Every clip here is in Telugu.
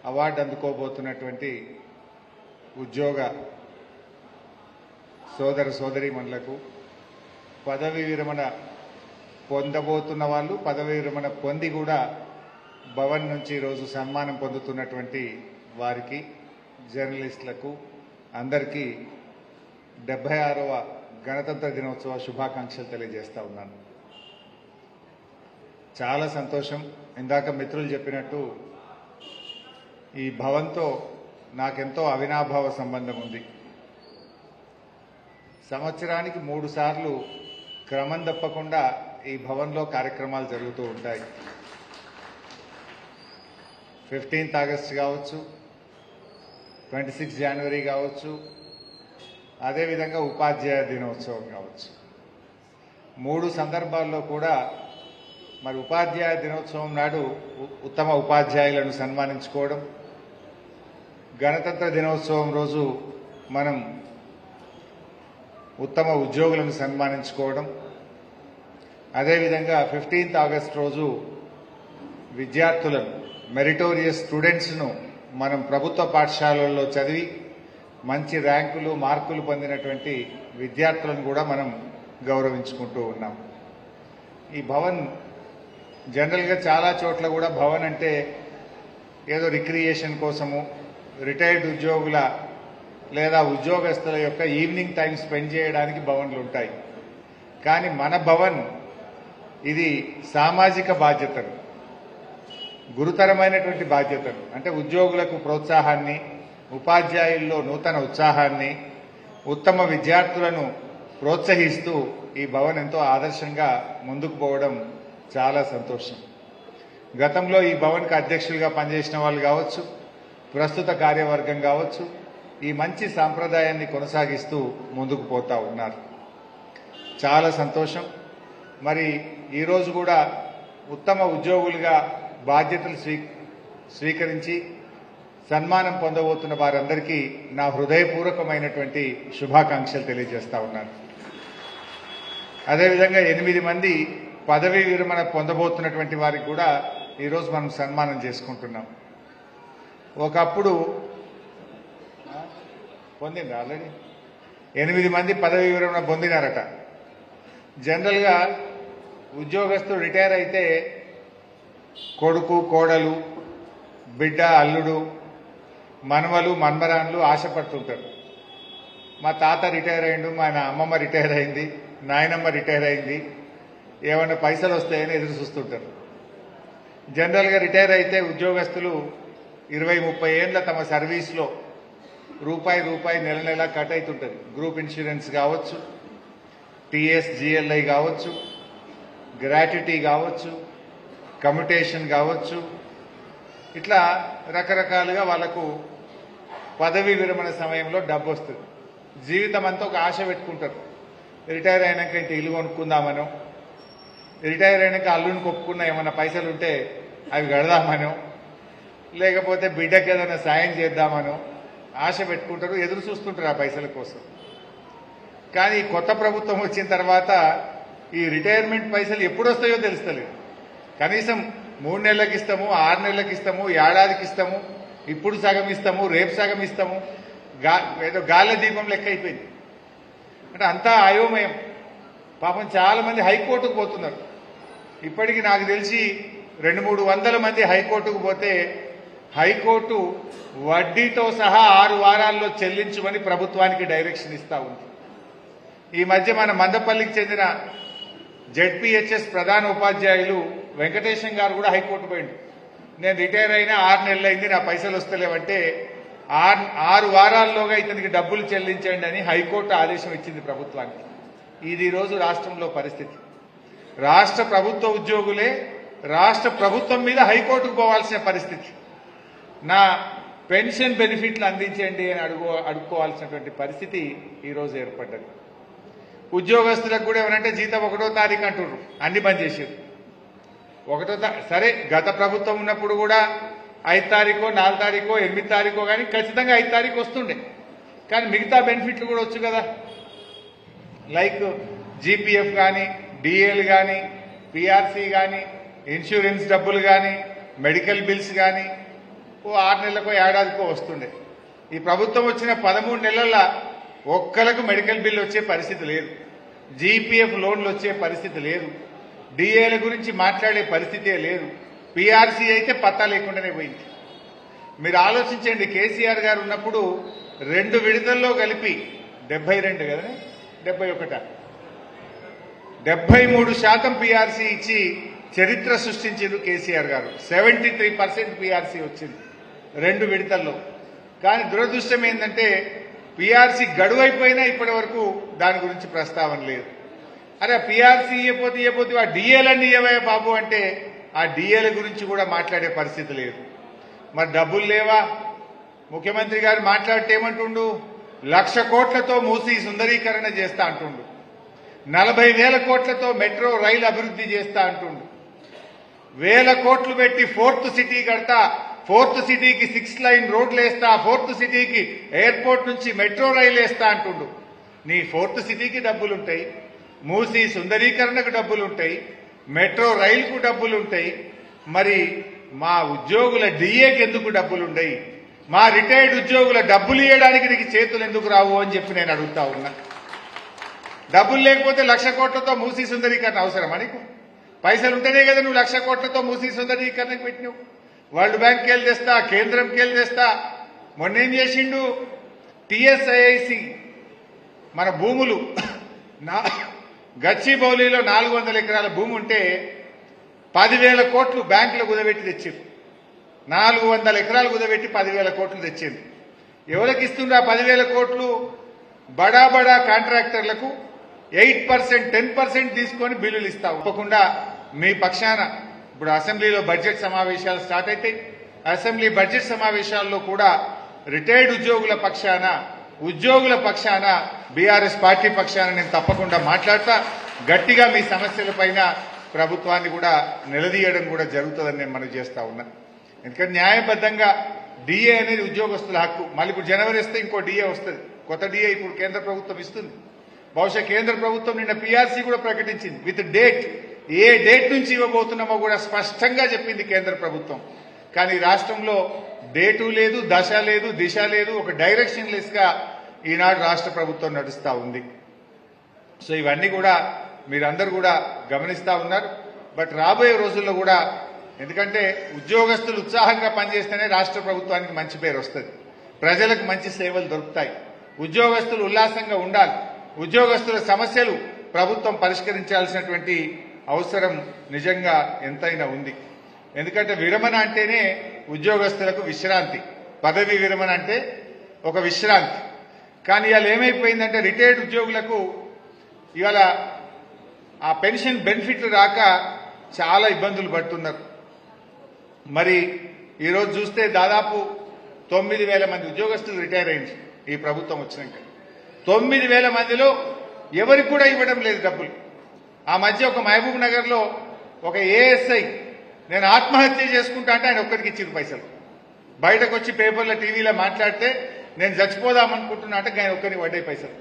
అవార్డు అందుకోబోతున్నటువంటి ఉద్యోగ సోదర సోదరీమణులకు, పదవీ విరమణ పొందబోతున్న వాళ్ళు, పదవీ విరమణ పొంది కూడా భవన్ నుంచి ఈరోజు సన్మానం పొందుతున్నటువంటి వారికి, జర్నలిస్టులకు అందరికీ 76వ గణతంత్ర దినోత్సవ శుభాకాంక్షలు తెలియజేస్తా ఉన్నాను. చాలా సంతోషం. ఇందాక మిత్రులు చెప్పినట్టు ఈ భవన్తో నాకెంతో అవినాభావ సంబంధం ఉంది. సంవత్సరానికి 3 సార్లు క్రమం తప్పకుండా ఈ భవన్లో కార్యక్రమాలు జరుగుతూ ఉంటాయి. 15th ఆగస్ట్ కావచ్చు, 26 జనవరి కావచ్చు, అదేవిధంగా ఉపాధ్యాయ దినోత్సవం కావచ్చు. 3 సందర్భాల్లో కూడా మరి ఉపాధ్యాయ దినోత్సవం నాడు ఉత్తమ ఉపాధ్యాయులను సన్మానించుకోవడం, గణతంత్ర దినోత్సవం రోజు మనం ఉత్తమ ఉద్యోగులను సన్మానించుకోవడం, అదేవిధంగా 15th ఆగస్ట్ రోజు విద్యార్థులను, మెరిటోరియస్ స్టూడెంట్స్ను మనం ప్రభుత్వ పాఠశాలల్లో చదివి మంచి ర్యాంకులు, మార్కులు పొందినటువంటి విద్యార్థులను కూడా మనం గౌరవించుకుంటూ ఉన్నాం. ఈ భవన్ జనరల్గా చాలా చోట్ల కూడా భవన్ అంటే ఏదో రిక్రియేషన్ కోసము, రిటైర్డ్ ఉద్యోగుల లేదా ఉద్యోగస్తుల యొక్క ఈవినింగ్ టైం స్పెండ్ చేయడానికి భవన్లు ఉంటాయి. కానీ మన భవన్ ఇది సామాజిక బాధ్యతలు, గురుతరమైనటువంటి బాధ్యతలు, అంటే ఉద్యోగులకు ప్రోత్సాహాన్ని, ఉపాధ్యాయుల్లో నూతన ఉత్సాహాన్ని, ఉత్తమ విద్యార్థులను ప్రోత్సహిస్తూ ఈ భవన్ ఎంతో ఆదర్శంగా ముందుకు పోవడం చాలా సంతోషం. గతంలో ఈ భవన్కి అధ్యక్షులుగా పనిచేసిన వాళ్ళు కావచ్చు, ప్రస్తుత కార్యవర్గం కావచ్చు, ఈ మంచి సాంప్రదాయాన్ని కొనసాగిస్తూ ముందుకు పోతా ఉన్నారు. చాలా సంతోషం. మరి ఈరోజు కూడా ఉత్తమ ఉద్యోగులుగా బాధ్యతలు స్వీకరించి సన్మానం పొందబోతున్న వారందరికీ నా హృదయపూర్వకమైనటువంటి శుభాకాంక్షలు తెలియజేస్తా ఉన్నాను. అదేవిధంగా 8 మంది పదవీ విరమణ పొందబోతున్నటువంటి వారికి కూడా ఈరోజు మనం సన్మానం చేసుకుంటున్నాం. ఒకప్పుడు పొందింది ఆల్రెడీ 8 మంది పదవీ విరమణ పొందినారట. జనరల్గా ఉద్యోగస్తులు రిటైర్ అయితే కొడుకు, కోడలు, బిడ్డ, అల్లుడు, మనవలు, మన్మరాన్లు ఆశపడుతుంటారు. మా తాత రిటైర్ అయిండు, మా అమ్మమ్మ రిటైర్ అయింది, నాయనమ్మ రిటైర్ అయింది, ఏమన్నా పైసలు వస్తాయని ఎదురు చూస్తుంటారు. జనరల్గా రిటైర్ అయితే ఉద్యోగస్తులు 20-30 ఏళ్ళ తమ సర్వీస్లో రూపాయి నెల నెల కట్ అవుతుంటుంది. గ్రూప్ ఇన్సూరెన్స్ కావచ్చు, టీఎస్ జిఎల్ఐ కావచ్చు, గ్రాట్యుటీ కావచ్చు, కమ్యుటేషన్ కావచ్చు, ఇట్లా రకరకాలుగా వాళ్లకు పదవీ విరమణ సమయంలో డబ్బు వస్తుంది. జీవితం అంతా ఒక ఆశ పెట్టుకుంటారు. రిటైర్ అయినాక ఇంత ఇల్లు కొనుక్కుందామనో, రిటైర్ అయినాక అల్లుని కొప్పుకున్న ఏమన్నా పైసలు ఉంటే అవి కడదామనో, లేకపోతే బిడ్డకి ఏదైనా సాయం చేద్దామనో ఆశ పెట్టుకుంటారు, ఎదురు చూస్తుంటారు ఆ పైసల కోసం. కానీ కొత్త ప్రభుత్వం వచ్చిన తర్వాత ఈ రిటైర్మెంట్ పైసలు ఎప్పుడు వస్తాయో తెలుస్తలేదు. కనీసం 3 నెలలకు ఇస్తాము, 6 నెలలకు ఇస్తాము, ఏడాదికి ఇస్తాము, ఇప్పుడు సగం ఇస్తాము, రేపు సగం ఇస్తాము, ఏదో గాలి దీపం లెక్క అయిపోయింది. అంటే అంతా అయోమయం. పాపం చాలా మంది హైకోర్టుకు పోతున్నారు. ఇప్పటికీ నాకు తెలిసి 200-300 మంది హైకోర్టుకు పోతే హైకోర్టు వడ్డీతో సహా 6 వారాల్లో చెల్లించమని ప్రభుత్వానికి డైరెక్షన్ ఇస్తా ఉంది. ఈ మధ్య మన మందపల్లికి చెందిన జెడ్పీహెచ్ఎస్ ప్రధాన ఉపాధ్యాయులు వెంకటేశం గారు కూడా హైకోర్టు పోయిండు. నేను రిటైర్ అయినా 6 నెలలు అయింది, నా పైసలు వస్తలేవంటే 6 వారాల్లోగా ఇతనికి డబ్బులు చెల్లించండి అని హైకోర్టు ఆదేశం ఇచ్చింది ప్రభుత్వానికి. ఇది ఈరోజు రాష్ట్రంలో పరిస్థితి. రాష్ట్ర ప్రభుత్వ ఉద్యోగులే రాష్ట్ర ప్రభుత్వం మీద హైకోర్టుకు పోవాల్సిన పరిస్థితి. నా పెన్షన్ బెనిఫిట్లు అందించండి అని అడుక్కోవాల్సినటువంటి పరిస్థితి ఈరోజు ఏర్పడ్డది. ఉద్యోగస్తులకు కూడా ఏమనంటే జీతం 1వ తారీఖు అంటున్నారు, అన్ని బంద్ చేశారు. 1వ సరే, గత ప్రభుత్వం ఉన్నప్పుడు కూడా 5 తారీఖో 4 తారీఖో 8 తారీఖో కానీ ఖచ్చితంగా 5 తారీఖు వస్తుండే. కానీ మిగతా బెనిఫిట్లు కూడా వచ్చు కదా, లైక్ జీపీఎఫ్ కానీ, డిఏలు కానీ, పిఆర్సీ కానీ, ఇన్సూరెన్స్ డబ్బులు కానీ, మెడికల్ బిల్స్ కానీ, ఓ 6 నెలలకో ఏడాదికో వస్తుండే. ఈ ప్రభుత్వం వచ్చిన 13 నెలల్లో ఒక్కలకు మెడికల్ బిల్లు వచ్చే పరిస్థితి లేదు, జీపీఎఫ్ లోన్లు వచ్చే పరిస్థితి లేదు, డిఏల గురించి మాట్లాడే పరిస్థితే లేదు, పీఆర్సీ అయితే పత్తా లేకుండానే పోయింది. మీరు ఆలోచించండి, కేసీఆర్ గారు ఉన్నప్పుడు 2 విడతల్లో కలిపి 72 కదా 71 73% పీఆర్సీ ఇచ్చి చరిత్ర సృష్టించారు కేసీఆర్ గారు. 73% పీఆర్సీ వచ్చింది 2 విడతల్లో. కానీ దురదృష్టం ఏంటంటే పీఆర్సీ గడువైపోయినా ఇప్పటి వరకు దాని గురించి ప్రస్తావన లేదు. అరే పీఆర్సీ ఇవ్వపోతే ఆ డిఏలన్నీ ఇవ్వయా బాబు అంటే ఆ డిఏల గురించి కూడా మాట్లాడే పరిస్థితి లేదు. మరి డబ్బులు లేవా? ముఖ్యమంత్రి గారు మాట్లాడితే ఏమంటుండు, 1,00,000 కోట్లతో మూసి సుందరీకరణ చేస్తా అంటుండు, 40,000 కోట్లతో మెట్రో రైలు అభివృద్ధి చేస్తా అంటుండు, 1,000 కోట్లు పెట్టి 4th సిటీ కడతా, 4th సిటీకి 6 లైన్ రోడ్లు వేస్తా, 4th సిటీకి ఎయిర్పోర్ట్ నుంచి మెట్రో రైలు వేస్తా అంటుండు. నీ 4th సిటీకి డబ్బులుంటాయి, మూసి సుందరీకరణకు డబ్బులుంటాయి, మెట్రో రైలుకు డబ్బులుంటాయి, మరి మా ఉద్యోగుల డిఏకి ఎందుకు డబ్బులుండయి? మా రిటైర్డ్ ఉద్యోగుల డబ్బులు ఇవ్వడానికి నీకు చేతులు ఎందుకు రావు అని చెప్పి నేను అడుగుతా ఉన్నా. డబ్బులు లేకపోతే 1,00,000 కోట్లతో మూసి సుందరీకరణ అవసరమా నీకు? పైసలు ఉంటేనే కదా నువ్వు 1,00,000 కోట్లతో మూసి సుందరీకరణకు పెట్టినావు. వరల్డ్ బ్యాంక్కి వెళ్ళి తెస్తా, కేంద్రంకి వెళ్ళి తెస్తా. మొన్నేం చేసిండు, టీఎస్ఐఐసి మన భూములు గచ్చిబౌలిలో 400 ఎకరాల భూమి ఉంటే 10,000 కోట్లు బ్యాంకులో కుదబెట్టి తెచ్చింది. 400 ఎకరాలు కుదబెట్టి 10,000 కోట్లు తెచ్చింది. ఎవరికి ఇస్తుండ్రు ఆ 10,000 కోట్లు? బడా బడా కాంట్రాక్టర్లకు 8%, 10% తీసుకొని బిల్లులు ఇస్తాం. తప్పకుండా మీ పక్షాన ఇప్పుడు అసెంబ్లీలో బడ్జెట్ సమావేశాలు స్టార్ట్ అవుతాయి. అసెంబ్లీ బడ్జెట్ సమావేశాల్లో కూడా రిటైర్డ్ ఉద్యోగుల పక్షాన బీఆర్ఎస్ పార్టీ పక్షాన నేను తప్పకుండా మాట్లాడతా. గట్టిగా మీ సమస్యలపైన ప్రభుత్వాన్ని కూడా నిలదీయడం కూడా జరుగుతుందని నేను మనవి చేస్తా ఉన్నా. ఎందుకంటే న్యాయబద్ధంగా డిఏ అనేది ఉద్యోగస్తుల హక్కు. మళ్ళీ ఇప్పుడు జనవరి వస్తే ఇంకో డిఏ వస్తుంది, కొత్త డిఏ ఇప్పుడు కేంద్ర ప్రభుత్వం ఇస్తుంది. బహుశా కేంద్ర ప్రభుత్వం నిన్న పీఆర్సీ కూడా ప్రకటించింది విత్ డేట్. ఏ డేట్ నుంచి ఇవ్వబోతున్నామో కూడా స్పష్టంగా చెప్పింది కేంద్ర ప్రభుత్వం. కానీ రాష్ట్రంలో డేటు లేదు, దశ లేదు, దిశ లేదు, ఒక డైరెక్షన్ లెస్ గా ఈనాడు రాష్ట్ర ప్రభుత్వం నడుస్తూ ఉంది. సో ఇవన్నీ కూడా మీరందరూ కూడా గమనిస్తా ఉన్నారు. బట్ రాబోయే రోజుల్లో కూడా, ఎందుకంటే ఉద్యోగస్తులు ఉత్సాహంగా పనిచేస్తేనే రాష్ట్ర ప్రభుత్వానికి మంచి పేరు వస్తుంది, ప్రజలకు మంచి సేవలు దొరుకుతాయి. ఉద్యోగస్తులు ఉల్లాసంగా ఉండాలి. ఉద్యోగస్తుల సమస్యలు ప్రభుత్వం పరిష్కరించాల్సినటువంటి అవసరం నిజంగా ఎంతైనా ఉంది. ఎందుకంటే విరమణ అంటేనే ఉద్యోగస్తులకు విశ్రాంతి, పదవి విరమణ అంటే ఒక విశ్రాంతి. కానీ ఇవాళ ఏమైపోయిందంటే రిటైర్డ్ ఉద్యోగులకు ఇవాళ ఆ పెన్షన్ బెనిఫిట్లు రాక చాలా ఇబ్బందులు పడుతున్నారు. మరి ఈరోజు చూస్తే దాదాపు 9,000 మంది ఉద్యోగస్తులు రిటైర్ అయింది ఈ ప్రభుత్వం వచ్చినాక. 9,000 మందిలో ఎవరికి కూడా ఇవ్వడం లేదు డబ్బులు. ఆ మధ్య ఒక మహబూబ్ నగర్ లో ఒక ఏఎస్ఐ నేను ఆత్మహత్య చేసుకుంటా అంటే ఆయన ఒక్కడికి ఇచ్చిన పైసలు. బయటకు వచ్చి పేపర్లో టీవీలో మాట్లాడితే నేను చచ్చిపోదామనుకుంటున్నా అంటే ఆయన ఒక్కరికి పడ్డాయి పైసలు.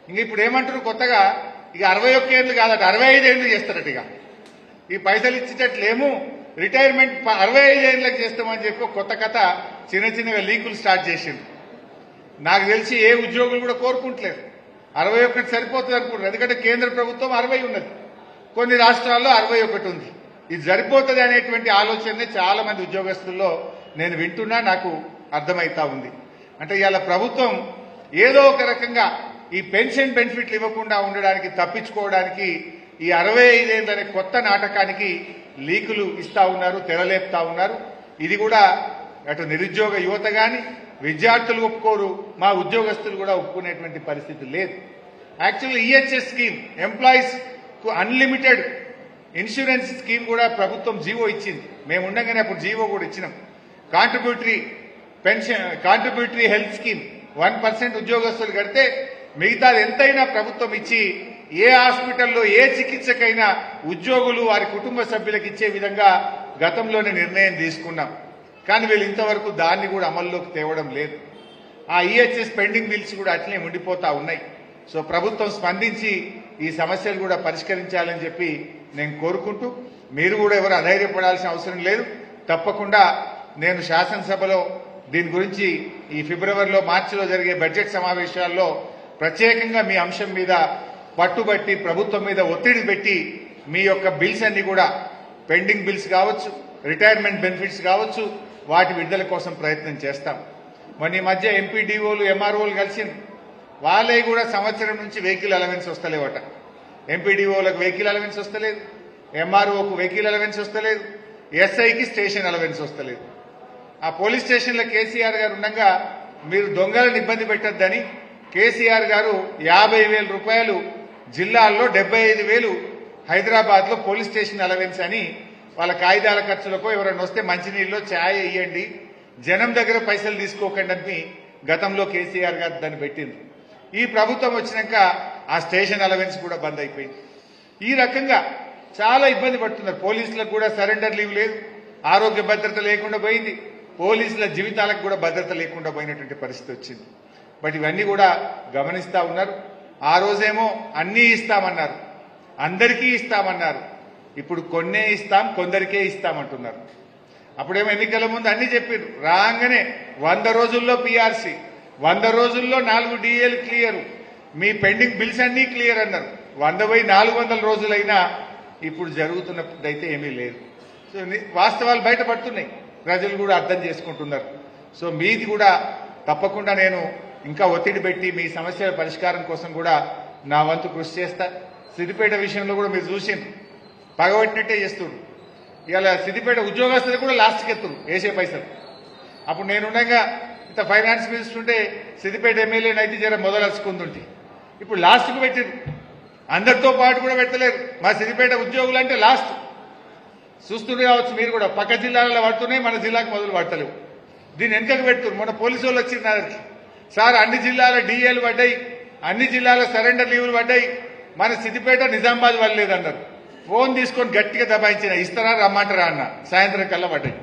ఇంక ఇప్పుడు ఏమంటారు కొత్తగా, ఇక 61 ఏళ్ళు కాదట 65 ఏళ్ళు చేస్తారట. ఇక ఈ పైసలు ఇచ్చేటట్లేము, రిటైర్మెంట్ 65 ఏళ్ళకి చేస్తామని చెప్పి కొత్త కథ చిన్నగా లీకులు స్టార్ట్ చేసిండు. నాకు తెలిసి ఏ ఉద్యోగులు కూడా కోరుకుంటలేరు, 61 సరిపోతుంది అనుకుంటారు. ఎందుకంటే కేంద్ర ప్రభుత్వం 60 ఉన్నది, కొన్ని రాష్ట్రాల్లో 61 ఉంది. ఇది సరిపోతుంది అనేటువంటి ఆలోచనే చాలా మంది ఉద్యోగస్తుల్లో నేను వింటున్నా, నాకు అర్థమైతా ఉంది. అంటే ఇవాళ ప్రభుత్వం ఏదో ఒక రకంగా ఈ పెన్షన్ బెనిఫిట్లు ఇవ్వకుండా ఉండడానికి, తప్పించుకోవడానికి ఈ 65 ఏళ్ళనే కొత్త నాటకానికి లీకులు ఇస్తా ఉన్నారు, తెరలేపుతా ఉన్నారు. ఇది కూడా అటు నిరుద్యోగ యువత గాని విద్యార్థులు ఒప్పుకోరు, మా ఉద్యోగస్తులు కూడా ఒప్పుకునేటువంటి పరిస్థితి లేదు. యాక్చువల్లీ ఈహెచ్ఎస్ స్కీమ్, ఎంప్లాయీస్ కు అన్లిమిటెడ్ ఇన్సూరెన్స్ స్కీమ్ కూడా ప్రభుత్వం జీవో ఇచ్చింది. మేము ఉండగానే అప్పుడు జీవో కూడా ఇచ్చినాం. కాంట్రిబ్యూటరీ హెల్త్ స్కీమ్ 1% ఉద్యోగస్తులు కడితే మిగతాది ఎంతైనా ప్రభుత్వం ఇచ్చి ఏ హాస్పిటల్లో ఏ చికిత్సకైనా ఉద్యోగులు వారి కుటుంబ సభ్యులకు ఇచ్చే విధంగా గతంలోనే నిర్ణయం తీసుకున్నాం. కానీ వీళ్ళు ఇంతవరకు దాన్ని కూడా అమల్లోకి తేవడం లేదు. ఆ ఈహెచ్ఎస్ పెండింగ్ బిల్స్ కూడా అట్లనే ఉండిపోతా ఉన్నాయి. సో ప్రభుత్వం స్పందించి ఈ సమస్యలు కూడా పరిష్కరించాలని చెప్పి నేను కోరుకుంటూ, మీరు కూడా ఎవరు అధైర్యపడాల్సిన అవసరం లేదు. తప్పకుండా నేను శాసనసభలో దీని గురించి ఈ ఫిబ్రవరిలో మార్చిలో జరిగే బడ్జెట్ సమావేశాల్లో ప్రత్యేకంగా మీ అంశం మీద పట్టుబట్టి ప్రభుత్వం మీద ఒత్తిడి పెట్టి మీ యొక్క బిల్స్ అన్ని కూడా పెండింగ్ బిల్స్ కావచ్చు, రిటైర్మెంట్ బెనిఫిట్స్ కావచ్చు, వాటి విడుదల కోసం ప్రయత్నం చేస్తాం. మొన్న ఈ మధ్య ఎంపీడీఓలు ఎంఆర్ఓలు కలిసి వాళ్ళే కూడా సంవత్సరం నుంచి వెహికల్ అలవెన్స్ వస్తలేవట. ఎంపీడీఓలకు వెహికల్ అలవెన్స్ వస్తలేదు, ఎంఆర్ఓకు వెహికల్ అలవెన్స్ వస్తలేదు, ఎస్ఐకి స్టేషన్ అలవెన్స్ వస్తలేదు. ఆ పోలీస్ స్టేషన్లో కేసీఆర్ గారు ఉండగా మీరు దొంగలను ఇబ్బంది పెట్టొద్దని కేసీఆర్ గారు 50,000 రూపాయలు జిల్లాల్లో 75,000 హైదరాబాద్ లో పోలీస్ స్టేషన్ అలవెన్స్ అని వాళ్ళ కాగితాల ఖర్చులకు ఎవరైనా వస్తే మంచినీళ్ళు ఛాయ్ ఇయ్యండి, జనం దగ్గర పైసలు తీసుకోకండి అని గతంలో కేసీఆర్ గారు దాన్ని పెట్టింది. ఈ ప్రభుత్వం వచ్చినాక ఆ స్టేషన్ అలవెన్స్ కూడా బంద్ అయిపోయింది. ఈ రకంగా చాలా ఇబ్బంది పడుతున్నారు. పోలీసులకు కూడా సరెండర్ లీవ్ లేదు, ఆరోగ్య భద్రత లేకుండా పోయింది, పోలీసుల జీవితాలకు కూడా భద్రత లేకుండా పోయినటువంటి పరిస్థితి వచ్చింది. బట్ ఇవన్నీ కూడా గమనిస్తా ఉన్నారు. ఆ రోజేమో అన్నీ ఇస్తామన్నారు, అందరికీ ఇస్తామన్నారు, ఇప్పుడు కొన్నే ఇస్తాం కొందరికే ఇస్తామంటున్నారు. అప్పుడేమో ఎన్నికల ముందు అన్ని చెప్పారు, రాగానే 100 రోజుల్లో పీఆర్సీ, 100 రోజుల్లో 4 డిఏలు క్లియర్, మీ పెండింగ్ బిల్స్ అన్నీ క్లియర్ అన్నారు. 100/400 రోజులైనా ఇప్పుడు జరుగుతున్నదైతే ఏమీ లేదు. సో వాస్తవాలు బయటపడుతున్నాయి, ప్రజలు కూడా అర్థం చేసుకుంటున్నారు. సో మీది కూడా తప్పకుండా నేను ఇంకా ఒత్తిడి పెట్టి మీ సమస్యల పరిష్కారం కోసం కూడా నా వంతు కృషి చేస్తా. సిద్దిపేట విషయంలో కూడా మీరు చూసిండ్రు, పగబట్టినట్టే చేస్తున్నారు. ఇలా సిద్దిపేట ఉద్యోగస్తులు కూడా లాస్ట్కి ఎత్తురు వేసే పైసలు. అప్పుడు నేనుండగా ఇంత ఫైనాన్స్ మినిస్టర్ ఉంటే సిద్దిపేట ఎమ్మెల్యేని అయితే జర మొదలర్చుకుంటుంటే ఇప్పుడు లాస్ట్కు పెట్టారు. అందరితో పాటు కూడా పెట్టలేరు. మా సిద్దిపేట ఉద్యోగులు అంటే లాస్ట్ చూస్తుండే కావచ్చు మీరు కూడా, పక్క జిల్లాలలో పడుతున్నాయి, మన జిల్లాకు మొదలు పడతలేవు. దీన్ని వెనుకకు పెడుతున్నారు. మొన్న పోలీసు వాళ్ళు వచ్చిన దగ్గరికి, సార్ అన్ని జిల్లాల డిఏలు పడ్డాయి, అన్ని జిల్లాల సరెండర్ లీవులు పడ్డాయి, మన సిద్దిపేట నిజామాబాద్ వాళ్ళేదన్నారు. ఫోన్ తీసుకొని గట్టిగా దబాయించిన, ఇస్తారా రమ్మంటారా అన్న, సాయంత్రం కల్లా పడ్డాయి.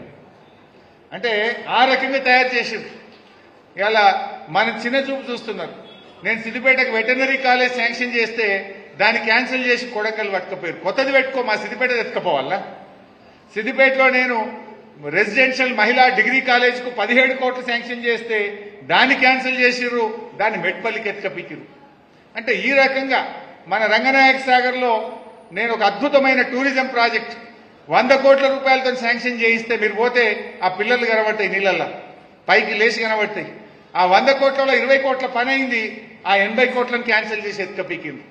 అంటే ఆ రకంగా తయారు చేసింది. ఇలా మన చిన్న చూపు చూస్తున్నారు. నేను సిద్దిపేటకు వెటర్నరీ కాలేజ్ శాంక్షన్ చేస్తే దాన్ని క్యాన్సిల్ చేసి కొడంగల్ పట్టుకపోయారు. కొత్తది పెట్టుకో, మా సిద్దిపేట ఎత్తుకపోవాలా? సిద్దిపేటలో నేను రెసిడెన్షియల్ మహిళా డిగ్రీ కాలేజ్కు 17 కోట్లు శాంక్షన్ చేస్తే దాన్ని క్యాన్సిల్ చేసిర్రు, దాన్ని మెట్పల్లికి ఎత్తుకపోయారు. అంటే ఈ రకంగా మన రంగనాయక సాగర్లో నేను ఒక అద్భుతమైన టూరిజం ప్రాజెక్ట్ 100 కోట్ల రూపాయలతో శాంక్షన్ చేయిస్తే మీరు పోతే ఆ పిల్లలు కనబడతాయి, నీళ్ళల్లో పైకి లేచి కనబడతాయి. ఆ 100 కోట్లలో 20 కోట్ల పని అయింది, ఆ 80 కోట్లను క్యాన్సిల్ చేసి ఎత్తుకపోయింది.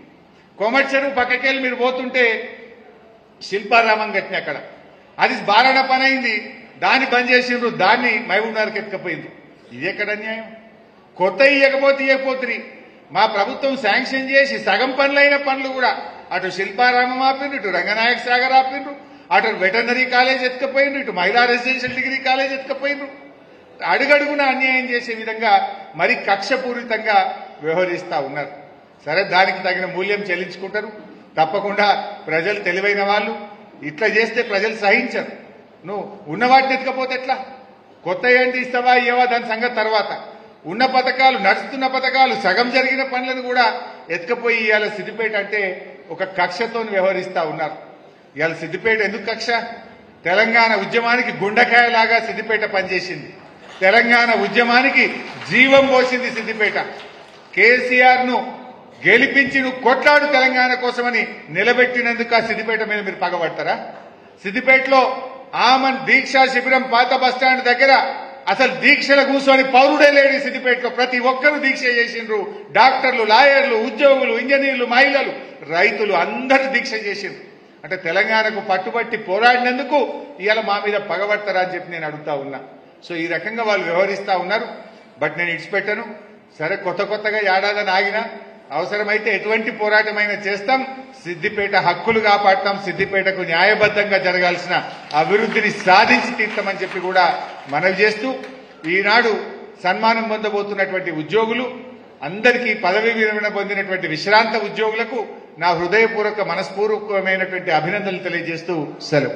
కోమటి చెరువు పక్కకెళ్ళి మీరు పోతుంటే శిల్పారామం కట్టిన అక్కడ అది బారణ పని అయింది, దాన్ని బంద్ చేసిండ్రు, దాన్ని మహబూబ్నగర్కి ఎత్తుకపోయింది. ఇది ఎక్కడ అన్యాయం? కొత్త ఇవ్వకపోతే మా ప్రభుత్వం శాంక్షన్ చేసి సగం పనులైన పనులు కూడా అటు శిల్పారామం ఆపిండ్రు, ఇటు రంగనాయక సాగర్ ఆపిండ్రు, అటు వెటర్నరీ కాలేజ్ ఎత్తుకపోయిండ్రు, ఇటు మహిళా రెసిడెన్షియల్ డిగ్రీ కాలేజ్ ఎత్తుకపోయిండ్రు. అడుగడుగున అన్యాయం చేసే విధంగా మరి కక్షపూరితంగా వ్యవహరిస్తా ఉన్నారు. సరే, దానికి తగిన మూల్యం చెల్లించుకుంటారు తప్పకుండా. ప్రజలు తెలివైన వాళ్ళు, ఇట్లా చేస్తే ప్రజలు సహించరు. నువ్వు ఉన్న వాటిని ఎత్తుకపోతే ఎట్లా? కొత్త ఏంటి ఇస్తావా ఇవ్వవా దాని సంగతి తర్వాత. ఉన్న పథకాలు, నడుస్తున్న పథకాలు, సగం జరిగిన పనులను కూడా ఎత్తుకపోయి ఇవాళ సిద్దిపేట అంటే ఒక కక్షతో వ్యవహరిస్తా ఉన్నారు. ఇవాళ సిద్దిపేట ఎందుకు కక్ష? తెలంగాణ ఉద్యమానికి గుండెకాయలాగా సిద్దిపేట పనిచేసింది. తెలంగాణ ఉద్యమానికి జీవం పోసింది సిద్దిపేట. కేసీఆర్ ను గెలిపించి నువ్వు కొట్లాడు తెలంగాణ కోసమని నిలబెట్టినందుకు ఆ సిద్దిపేట మీద మీరు పగబడతారా? సిద్దిపేటలో ఆమన్ దీక్షా శిబిరం పాత బస్టాండ్ దగ్గర అసలు దీక్షలు కూర్చొని పౌరుడే లేడు. సిద్దిపేటలో ప్రతి ఒక్కరూ దీక్ష చేసిండ్రు. డాక్టర్లు, లాయర్లు, ఉద్యోగులు, ఇంజనీర్లు, మహిళలు, రైతులు అందరూ దీక్ష చేసిండ్రు. అంటే తెలంగాణకు పట్టుబట్టి పోరాడినందుకు ఇవాళ మా మీద పగబడతారా అని చెప్పి నేను అడుగుతా ఉన్నా. సో ఈ రకంగా వాళ్ళు వ్యవహరిస్తా ఉన్నారు. బట్ నేను ఇడిచిపెట్టాను. సరే, కొత్తగా ఏడాదని ఆగినా అవసరమైతే ఎటువంటి పోరాటమైనా చేస్తాం. సిద్దిపేట హక్కులు కాపాడతాం. సిద్దిపేటకు న్యాయబద్ధంగా జరగాల్సిన అభివృద్ధిని సాధించి తీర్తామని చెప్పి కూడా మనవి చేస్తూ, ఈనాడు సన్మానం పొందబోతున్నటువంటి ఉద్యోగులు అందరికీ, పదవీ విరమణ పొందినటువంటి విశ్రాంత ఉద్యోగులకు నా హృదయపూర్వక మనస్పూర్వకమైనటువంటి అభినందనలు తెలియజేస్తూ సెలవు.